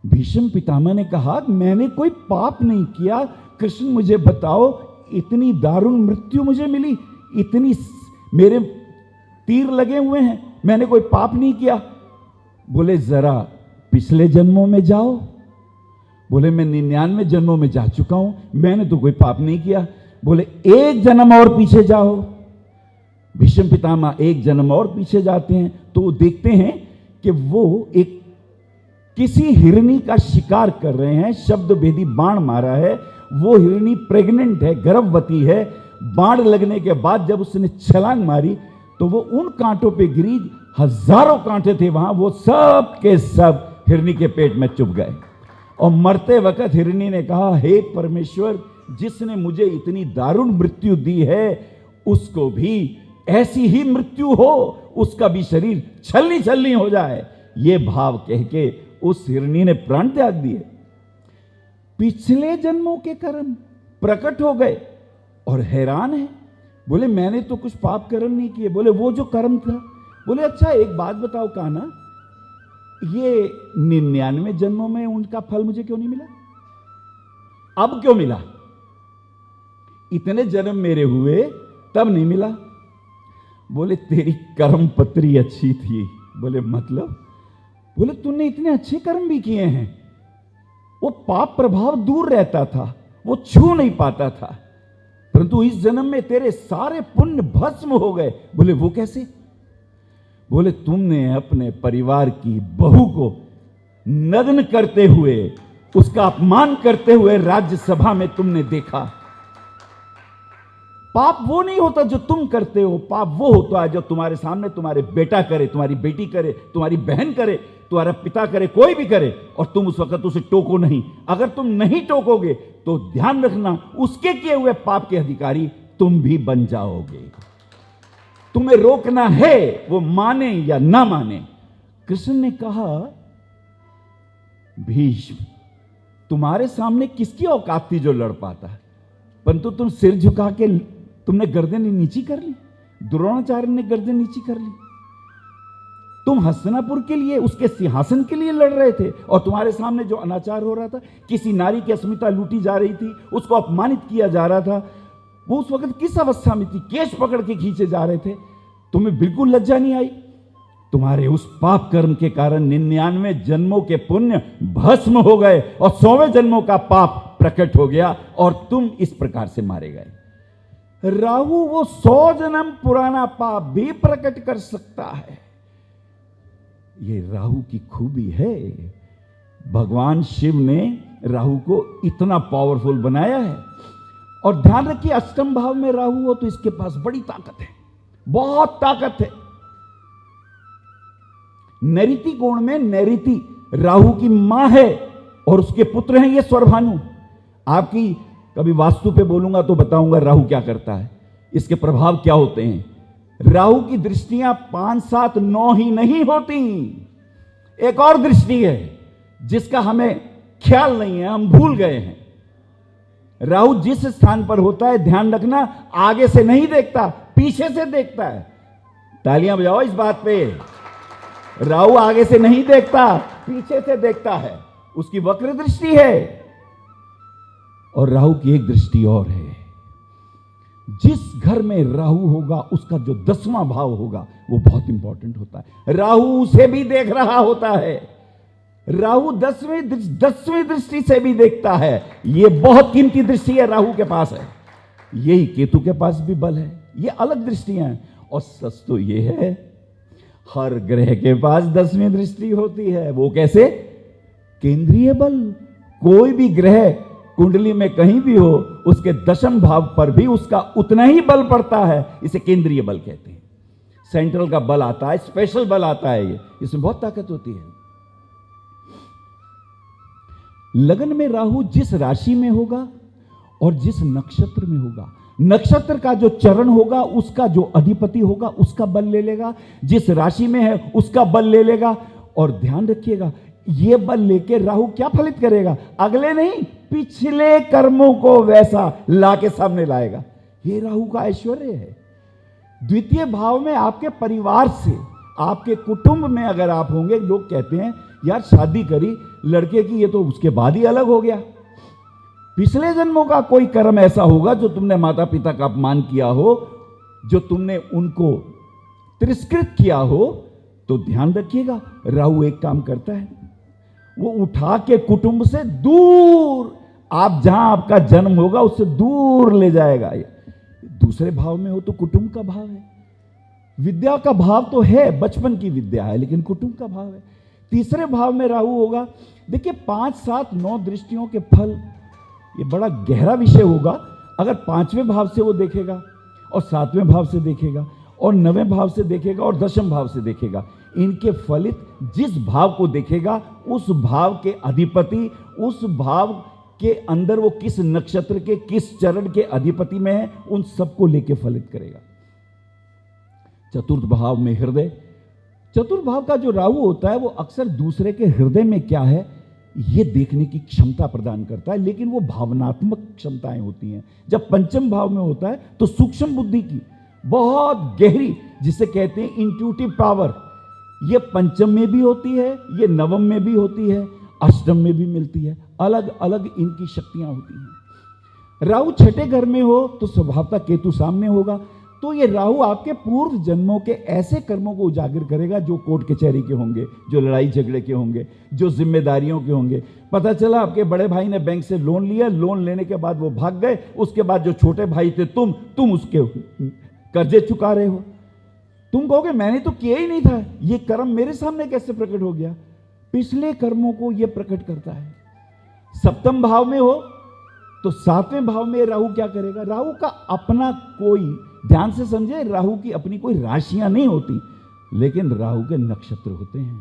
भीष्म पितामह ने कहा मैंने कोई पाप नहीं किया, कृष्ण मुझे बताओ, इतनी दारुण मृत्यु मुझे मिली, इतनी मेरे तीर लगे हुए हैं, मैंने कोई पाप नहीं किया। बोले जरा पिछले जन्मों में जाओ। बोले मैं 99 जन्मों में जा चुका हूं, मैंने तो कोई पाप नहीं किया। बोले एक जन्म और पीछे जाओ। भीष्म पितामह एक जन्म और पीछे जाते हैं तो वो देखते हैं कि वो एक किसी हिरनी का शिकार कर रहे हैं, शब्द भेदी बाण मारा है, वो हिरनी प्रेग्नेंट है, गर्भवती है। बाण लगने के बाद जब उसने छलांग मारी तो वो उन कांटों पे गिरी, हजारों कांटे थे वहां, वो सब के सब हिरनी के पेट में चुभ गए। और मरते वक्त हिरनी ने कहा हे परमेश्वर, जिसने मुझे इतनी दारुण मृत्यु दी है उसको भी ऐसी ही मृत्यु हो, उसका भी शरीर छलनी छलनी हो जाए। ये भाव कह के उस हिरनी ने प्राण त्याग दिए। पिछले जन्मों के कर्म प्रकट हो गए और हैरान है। बोले मैंने तो कुछ पाप कर्म नहीं किए। बोले वो जो कर्म था। बोले अच्छा एक बात बताओ कान्हा, ये 99 जन्मों में उनका फल मुझे क्यों नहीं मिला? अब क्यों मिला? इतने जन्म मेरे हुए तब नहीं मिला। बोले तेरी कर्म पत्री अच्छी थी। बोले मतलब? बोले तूने इतने अच्छे कर्म भी किए हैं, वो पाप प्रभाव दूर रहता था, वो छू नहीं पाता था, परंतु इस जन्म में तेरे सारे पुण्य भस्म हो गए। बोले वो कैसे? बोले तुमने अपने परिवार की बहू को नग्न करते हुए, उसका अपमान करते हुए राज्यसभा में तुमने देखा। पाप वो नहीं होता जो तुम करते हो, पाप वो होता है जो तुम्हारे सामने तुम्हारे बेटा करे, तुम्हारी बेटी करे, तुम्हारी बहन करे, तुम्हारा पिता करे, कोई भी करे, और तुम उस वक्त उसे टोको नहीं। अगर तुम नहीं टोकोगे तो ध्यान रखना उसके किए हुए पाप के अधिकारी तुम भी बन जाओगे। तुम्हें रोकना है, वो माने या ना माने। कृष्ण ने कहा भीष्म तुम्हारे सामने किसकी औकात थी जो लड़ पाता है, परंतु तुम सिर झुका के तुमने गर्दन नीची कर ली, द्रोणाचार्य ने गर्दन नीची कर ली। तुम हस्तिनापुर के लिए, उसके सिंहासन के लिए लड़ रहे थे, और तुम्हारे सामने जो अनाचार हो रहा था, किसी नारी की अस्मिता लूटी जा रही थी, उसको अपमानित किया जा रहा था, वो उस वक्त किस अवस्था में थी? केश पकड़ के खींचे जा रहे थे। तुम्हें बिल्कुल लज्जा नहीं आई? तुम्हारे उस पाप कर्म के कारण 99 जन्मों के पुण्य भस्म हो गए और 100वें जन्मों का पाप प्रकट हो गया और तुम इस प्रकार से मारे गए। राहु वो 100 जन्म पुराना पाप भी प्रकट कर सकता है। ये राहु की खूबी है। भगवान शिव ने राहु को इतना पावरफुल बनाया है। और ध्यान रखिए अष्टम भाव में राहु हो तो इसके पास बड़ी ताकत है, बहुत ताकत है। नैऋति कोण में नैऋति राहु की मां है और उसके पुत्र हैं ये स्वरभानु। आपकी कभी वास्तु पे बोलूंगा तो बताऊंगा राहु क्या करता है, इसके प्रभाव क्या होते हैं। राहु की दृष्टियां 5, 7, 9 ही नहीं होती। एक और दृष्टि है जिसका हमें ख्याल नहीं है, हम भूल गए हैं। राहु जिस स्थान पर होता है, ध्यान रखना, आगे से नहीं देखता, पीछे से देखता है। तालियां बजाओ इस बात पे। राहु आगे से नहीं देखता, पीछे से देखता है, उसकी वक्र दृष्टि है। और राहु की एक दृष्टि और है, जिस घर में राहु होगा उसका जो 10वां भाव होगा वो बहुत इंपॉर्टेंट होता है। राहु उसे भी देख रहा होता है, राहु 10वीं दृष्टि से भी देखता है। यह बहुत कीमती दृष्टि है, राहु के पास है। यही केतु के पास भी बल है। ये अलग दृष्टियां हैं। और सच तो यह है, हर ग्रह के पास 10वीं दृष्टि होती है। वो कैसे? केंद्रीय बल। कोई भी ग्रह कुंडली में कहीं भी हो, उसके 10म भाव पर भी उसका उतना ही बल पड़ता है। इसे केंद्रीय बल कहते हैं। सेंट्रल का बल आता है, स्पेशल बल आता है। ये इसमें बहुत ताकत होती है। लगन में राहु जिस राशि में होगा और जिस नक्षत्र में होगा, नक्षत्र का जो चरण होगा उसका जो अधिपति होगा उसका बल ले लेगा, जिस राशि में है उसका बल ले लेगा। और ध्यान रखिएगा, यह बल लेके राहु क्या फलित करेगा? अगले नहीं, पिछले कर्मों को वैसा लाके सामने लाएगा। यह राहु का ऐश्वर्य है। द्वितीय भाव में आपके परिवार से, आपके कुटुंब में अगर आप होंगे, लोग कहते हैं यार शादी करी लड़के की, ये तो उसके बाद ही अलग हो गया। पिछले जन्मों का कोई कर्म ऐसा होगा जो तुमने माता पिता का अपमान किया हो, जो तुमने उनको तिरस्कृत किया हो, तो ध्यान रखिएगा राहु एक काम करता है, वो उठा के कुटुंब से दूर, आप जहां आपका जन्म होगा उससे दूर ले जाएगा। दूसरे भाव में हो तो कुटुंब का भाव है। विद्या का भाव तो है, बचपन की विद्या है, लेकिन कुटुंब का भाव है। तीसरे भाव में राहु होगा। देखिए 5, 7, 9 दृष्टियों के फल, ये बड़ा गहरा विषय होगा। अगर 5वें भाव से वो देखेगा और 7वें भाव से देखेगा और 9वें भाव से देखेगा और 10म भाव से देखेगा, इनके फलित जिस भाव को देखेगा उस भाव के अधिपति, उस भाव के अंदर वो किस नक्षत्र के किस चरण के अधिपति में है, उन सबको लेके फलित करेगा। चतुर्थ भाव में हृदय, चतुर्थ भाव का जो राहु होता है वो अक्सर दूसरे के हृदय में क्या है ये देखने की क्षमता प्रदान करता है, लेकिन वो भावनात्मक क्षमताएं होती हैं। जब पंचम भाव में होता है तो सूक्ष्म बुद्धि की बहुत गहरी, जिसे कहते हैं इंट्यूटिव पावर, ये पंचम में भी होती है, ये नवम में भी होती है, अष्टम में भी मिलती है। अलग अलग इनकी शक्तियां होती हैं। राहु 6ठे घर में हो तो स्वभावतः केतु सामने होगा। तो ये राहु आपके पूर्व जन्मों के ऐसे कर्मों को उजागर करेगा जो कोर्ट कचहरी के होंगे, जो लड़ाई झगड़े के होंगे, जो जिम्मेदारियों के होंगे। पता चला आपके बड़े भाई ने बैंक से लोन लिया, लोन लेने के बाद वो भाग गए, उसके बाद जो छोटे भाई थे तुम उसके कर्जे चुका रहे हो। तुम कहोगे मैंने तो किया ही नहीं था, ये कर्म मेरे सामने कैसे प्रकट हो गया? पिछले कर्मों को यह प्रकट करता है। सप्तम भाव में हो तो 7वें भाव में राहु क्या करेगा? राहु का अपना कोई, ध्यान से समझे, राहु की अपनी कोई राशियां नहीं होती, लेकिन राहु के नक्षत्र होते हैं,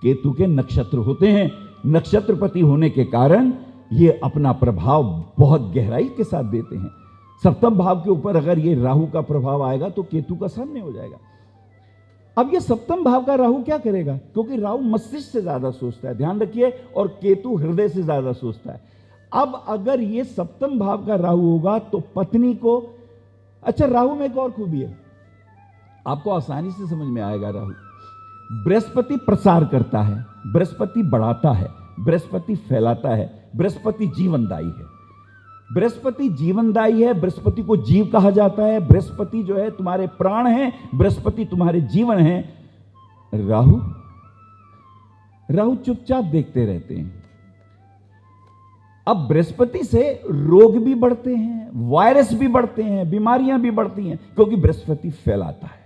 केतु के नक्षत्र होते हैं। नक्षत्रपति होने के कारण ये अपना प्रभाव बहुत गहराई के साथ देते हैं। सप्तम भाव के ऊपर अगर ये राहु का प्रभाव आएगा तो केतु का सामने हो जाएगा। अब ये सप्तम भाव का राहु क्या करेगा? क्योंकि राहु मस्तिष्क से ज्यादा सोचता है, ध्यान रखिए, और केतु हृदय से ज्यादा सोचता है। अब अगर ये सप्तम भाव का राहु होगा तो पत्नी को, अच्छा राहु में एक और खूबी है, आपको आसानी से समझ में आएगा। राहु बृहस्पति प्रसार करता है, बृहस्पति बढ़ाता है, बृहस्पति फैलाता है, बृहस्पति जीवनदायी है। बृहस्पति जीवनदायी है, बृहस्पति को जीव कहा जाता है। बृहस्पति जो है तुम्हारे प्राण है, बृहस्पति तुम्हारे जीवन है। राहु चुपचाप देखते रहते हैं। अब बृहस्पति से रोग भी बढ़ते हैं, वायरस भी बढ़ते हैं, बीमारियां भी बढ़ती हैं, क्योंकि बृहस्पति फैलाता है।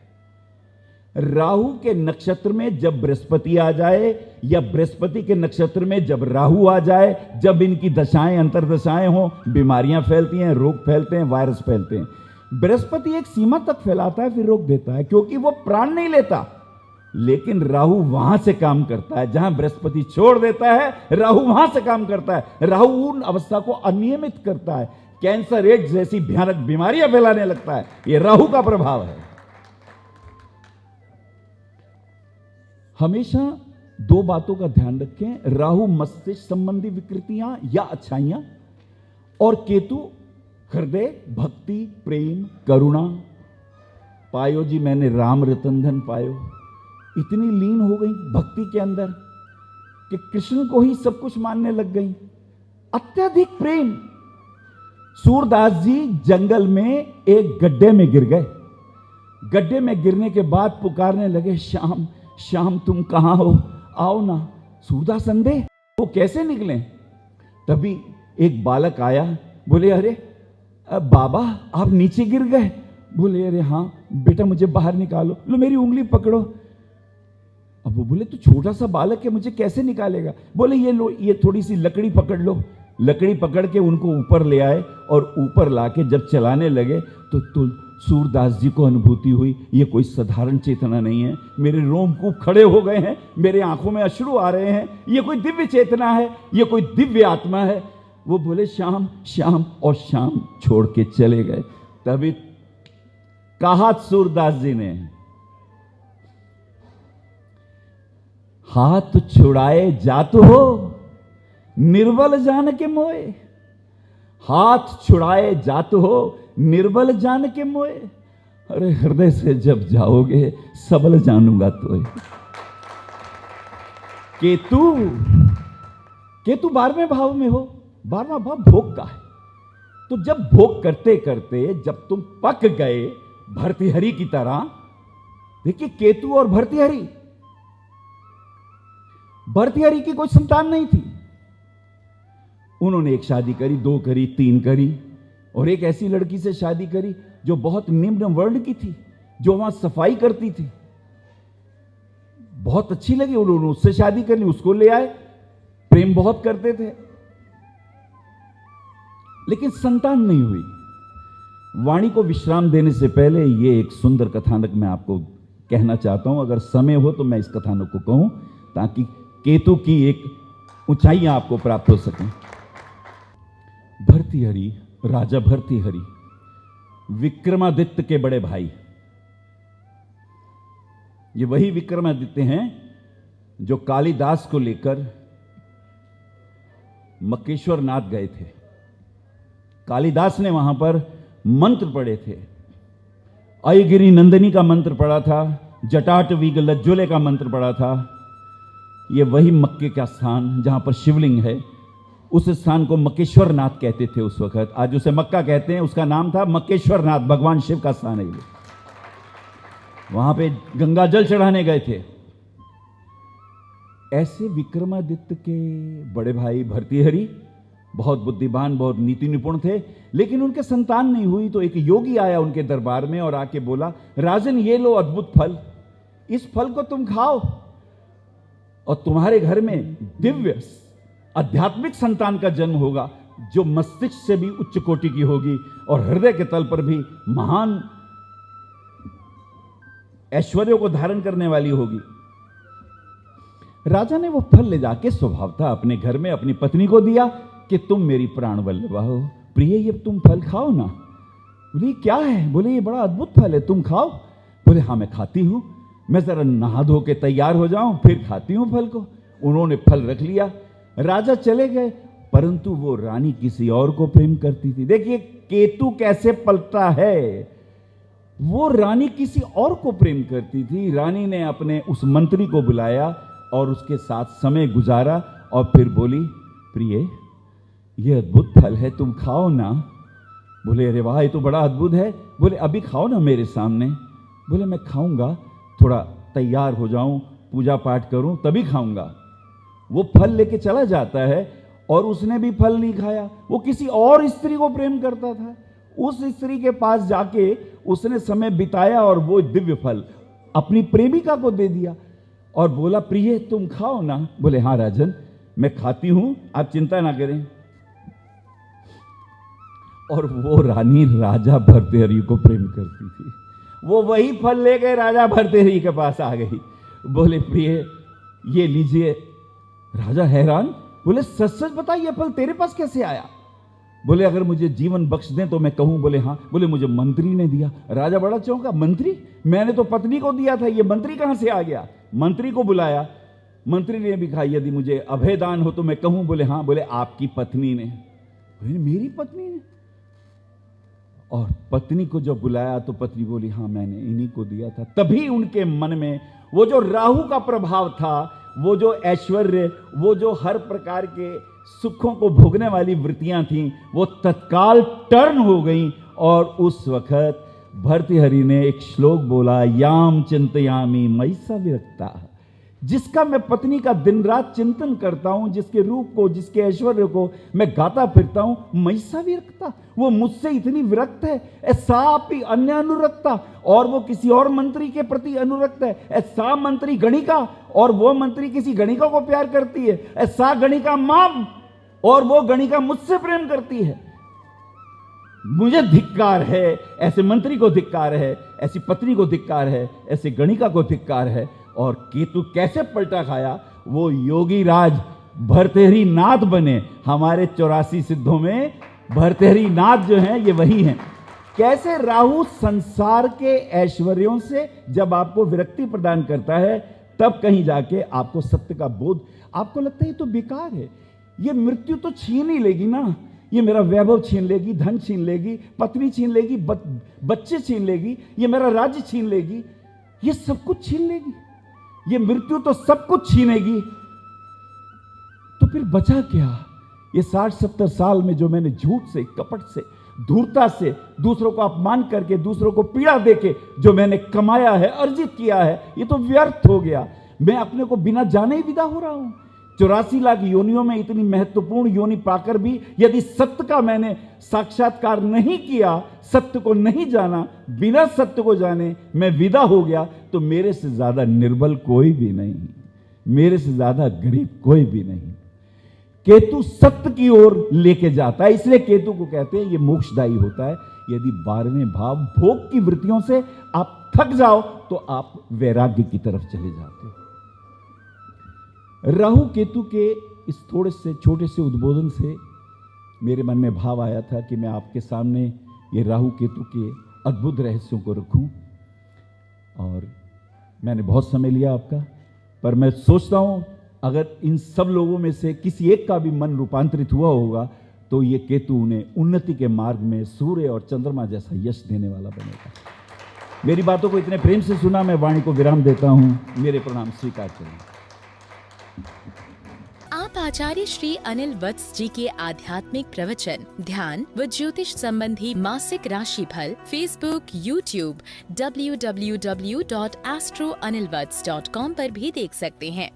राहु के नक्षत्र में जब बृहस्पति आ जाए या बृहस्पति के नक्षत्र में जब राहु आ जाए, जब इनकी दशाएं अंतर्दशाएं हो, बीमारियां फैलती हैं, रोग फैलते हैं, वायरस फैलते हैं। बृहस्पति एक सीमा तक फैलाता है, फिर रोक देता है, क्योंकि वो प्राण नहीं लेता। लेकिन राहु वहां से काम करता है जहां बृहस्पति छोड़ देता है, राहु वहां से काम करता है। राहु उन अवस्था को अनियमित करता है, कैंसर, एड्स जैसी भयानक बीमारियां फैलाने लगता है। यह राहु का प्रभाव है। हमेशा 2 बातों का ध्यान रखें, राहु मस्तिष्क संबंधी विकृतियां या अच्छाइयां, और केतु हृदय, भक्ति, प्रेम, करुणा पायो जी मैंने राम रतन धन पायो। इतनी लीन हो गई भक्ति के अंदर कि कृष्ण को ही सब कुछ मानने लग गई। अत्यधिक प्रेम। सूरदास जी जंगल में एक गड्ढे में गिर गए। गड्ढे में गिरने के बाद पुकारने लगे, श्याम श्याम तुम कहां हो, आओ ना। सूरदास अंधे, वो कैसे निकले? तभी एक बालक आया, बोले अरे बाबा आप नीचे गिर गए। बोले अरे हाँ बेटा मुझे बाहर निकालो, लो मेरी उंगली पकड़ो। अब वो बोले तू छोटा सा बालक है, मुझे कैसे निकालेगा? बोले ये लो, ये थोड़ी सी लकड़ी पकड़ लो। लकड़ी पकड़ के उनको ऊपर ले आए और ऊपर लाके जब चलाने लगे तो सूरदास जी को अनुभूति हुई ये कोई साधारण चेतना नहीं है। मेरे रोमकूप खड़े हो गए हैं, मेरे आंखों में अश्रु आ रहे हैं, ये कोई दिव्य चेतना है, ये कोई दिव्य आत्मा है। वो बोले श्याम श्याम, और श्याम छोड़ के चले गए। तभी कहा सूरदास जी ने, हाथ छुड़ाए जात हो निर्बल जान के मोए। हाथ छुड़ाए जात हो निर्बल जान के मोए। अरे हृदय से जब जाओगे सबल जानूंगा तो। केतु 12वें भाव में हो। 12वां भाव भोग का है। तो जब भोग करते करते जब तुम पक गए भर्तृहरि की तरह, देखिए केतु और भर्तृहरि की कोई संतान नहीं थी। उन्होंने एक शादी करी, 2 करी, 3 करी, और एक ऐसी लड़की से शादी करी जो बहुत निम्न वर्ण की थी, जो वहां सफाई करती थी। बहुत अच्छी लगी, उन्होंने उससे शादी कर ली, उसको ले आए, प्रेम बहुत करते थे, लेकिन संतान नहीं हुई। वाणी को विश्राम देने से पहले ये एक सुंदर कथानक मैं आपको कहना चाहता हूं। अगर समय हो तो मैं इस कथानक को कहूं ताकि केतु की एक ऊंचाइयां आपको प्राप्त हो सकें। भर्तृहरि, राजा भर्तृहरि विक्रमादित्य के बड़े भाई। ये वही विक्रमादित्य हैं जो कालिदास को लेकर मक्केश्वर नाथ गए थे। कालिदास ने वहां पर मंत्र पढ़े थे। अयगिरी नंदिनी का मंत्र पढ़ा था, जटाट वीग लज्जुले का मंत्र पढ़ा था। ये वही मक्के का स्थान जहां पर शिवलिंग है, उस स्थान को मक्केश्वर नाथ कहते थे उस वक्त। आज उसे मक्का कहते हैं, उसका नाम था मक्केश्वर नाथ, भगवान शिव का स्थान है। वहां पे गंगा जल चढ़ाने गए थे। ऐसे विक्रमादित्य के बड़े भाई भर्तृहरि बहुत बुद्धिमान, बहुत नीति निपुण थे, लेकिन उनके संतान नहीं हुई। तो एक योगी आया उनके दरबार में और आके बोला, राजन ये लो अद्भुत फल, इस फल को तुम खाओ और तुम्हारे घर में दिव्य आध्यात्मिक संतान का जन्म होगा, जो मस्तिष्क से भी उच्च कोटि की होगी और हृदय के तल पर भी महान ऐश्वर्यों को धारण करने वाली होगी। राजा ने वो फल ले जाके स्वभावतः अपने घर में अपनी पत्नी को दिया कि तुम मेरी प्राण वल्लभा हो, प्रिय ये तुम फल खाओ ना। बोले क्या है? बोले ये बड़ा अद्भुत फल है, तुम खाओ। बोले हाँ मैं खाती हूं, मैं जरा नहा धो के तैयार हो जाऊं फिर खाती हूं फल को। उन्होंने फल रख लिया, राजा चले गए, परंतु वो रानी किसी और को प्रेम करती थी। देखिए केतु कैसे पलता है। वो रानी किसी और को प्रेम करती थी। रानी ने अपने उस मंत्री को बुलाया और उसके साथ समय गुजारा और फिर बोली, प्रिय ये अद्भुत फल है, तुम खाओ ना। बोले अरे वाह ये तो बड़ा अद्भुत है। बोले अभी खाओ ना मेरे सामने। बोले मैं खाऊंगा, थोड़ा तैयार हो जाऊं, पूजा पाठ करूं तभी खाऊंगा। वो फल लेके चला जाता है और उसने भी फल नहीं खाया। वो किसी और स्त्री को प्रेम करता था। उस स्त्री के पास जाके उसने समय बिताया और वो दिव्य फल अपनी प्रेमिका को दे दिया और बोला, प्रिय तुम खाओ ना। बोले हाँ राजन मैं खाती हूं, आप चिंता ना करें। और वो रानी राजा भर्तृहरि को प्रेम करती थी। वो वही फल ले गए, राजा भर्तृहरि के पास आ गई। बोले प्रिय ये लीजिए। राजा हैरान, बोले सच सच बता ये फल तेरे पास कैसे आया? बोले अगर मुझे जीवन बख्श दें तो मैं कहूं। बोले हाँ। बोले मुझे मंत्री ने दिया। राजा बड़ा चौंका, मंत्री? मैंने तो पत्नी को दिया था, ये मंत्री कहां से आ गया? मंत्री को बुलाया, मंत्री ने भी कहा यदि मुझे अभयदान हो तो मैं कहूं। बोले हाँ। बोले आपकी पत्नी ने। मेरी पत्नी ने? और पत्नी को जब बुलाया तो पत्नी बोली हाँ मैंने इन्हीं को दिया था। तभी उनके मन में वो जो राहु का प्रभाव था, वो जो ऐश्वर्य, वो जो हर प्रकार के सुखों को भोगने वाली वृत्तियां थीं, वो तत्काल टर्न हो गईं। और उस वक्त भर्तृहरि ने एक श्लोक बोला, याम चिंतयामि मयि सा विरक्ता, जिसका मैं पत्नी का दिन रात चिंतन करता हूं, जिसके रूप को, जिसके ऐश्वर्य को मैं गाता फिरता हूं, मयि सा विरक्ता, वो मुझसे इतनी विरक्त है। ऐसापि अन्य अनुरक्ता, और वो किसी और मंत्री के प्रति अनुरक्त है। ऐसा मंत्री गणिका, और वो मंत्री किसी गणिका को प्यार करती है। ऐसा गणिका माम, और वो गणिका मुझसे प्रेम करती है। मुझे धिक्कार है, ऐसे मंत्री को धिक्कार है, ऐसी पत्नी को धिक्कार है, ऐसे गणिका को धिक्कार है। और केतु कैसे पलटा खाया, वो योगी राज भर्तृहरि नाथ बने। हमारे 84 सिद्धों में भर्तृहरि नाथ जो हैं ये वही हैं। कैसे राहु संसार के ऐश्वर्यों से जब आपको विरक्ति प्रदान करता है, तब कहीं जाके आपको सत्य का बोध, आपको लगता है ये तो बेकार है, ये मृत्यु तो छीन ही लेगी ना, ये मेरा वैभव छीन लेगी, धन छीन लेगी, पत्नी छीन लेगी, बच्चे छीन लेगी, ये मेरा राज्य छीन लेगी, ये सब कुछ छीन लेगी, ये मृत्यु तो सब कुछ छीनेगी। तो फिर बचा क्या? ये 60-70 साल में जो मैंने झूठ से, कपट से, धूर्तता से, दूसरों को अपमान करके, दूसरों को पीड़ा देके जो मैंने कमाया है, अर्जित किया है, ये तो व्यर्थ हो गया। मैं अपने को बिना जाने ही विदा हो रहा हूं। 84 लाख योनियों में इतनी महत्वपूर्ण योनि पाकर भी यदि सत्य का मैंने साक्षात्कार नहीं किया, सत्य को नहीं जाना, बिना सत्य को जाने मैं विदा हो गया, तो मेरे से ज्यादा निर्बल कोई भी नहीं, मेरे से ज्यादा गरीब कोई भी नहीं। केतु सत्य की ओर लेके जाता है, इसलिए केतु को कहते हैं ये मोक्षदायी होता है। यदि 12वें भाव भोग की वृत्तियों से आप थक जाओ तो आप वैराग्य की तरफ चले जाते हो। राहु केतु के इस थोड़े से छोटे से उद्बोधन से मेरे मन में भाव आया था कि मैं आपके सामने ये राहु केतु के अद्भुत रहस्यों को रखूं। और मैंने बहुत समय लिया आपका, पर मैं सोचता हूं अगर इन सब लोगों में से किसी एक का भी मन रूपांतरित हुआ होगा तो ये केतु उन्हें उन्नति के मार्ग में सूर्य और चंद्रमा जैसा यश देने वाला बनेगा। मेरी बातों को इतने प्रेम से सुना, मैं वाणी को विराम देता हूं। मेरे प्रणाम स्वीकार करें। आप आचार्य श्री अनिल वत्स जी के आध्यात्मिक प्रवचन, ध्यान व ज्योतिष संबंधी मासिक राशि फल फेसबुक, यूट्यूब, www.astroanilvats.com पर भी देख सकते हैं।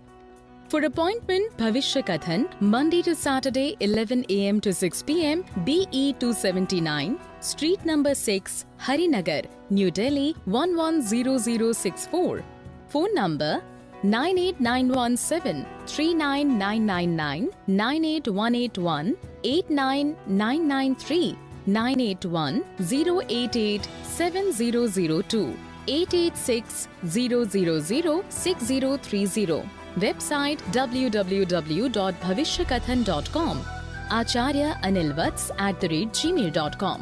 For appointment, भविष्य कथन, Monday to Saturday, 11 AM to 6 PM, BE 279, Street number 6, Harinagar, New Delhi 110064. Phone number 98917 39999, 98181 89993, 981 088 7002, 886 000 6030. Website www.bhavishyakathan.com. Acharya Anil Vats @gmail.com.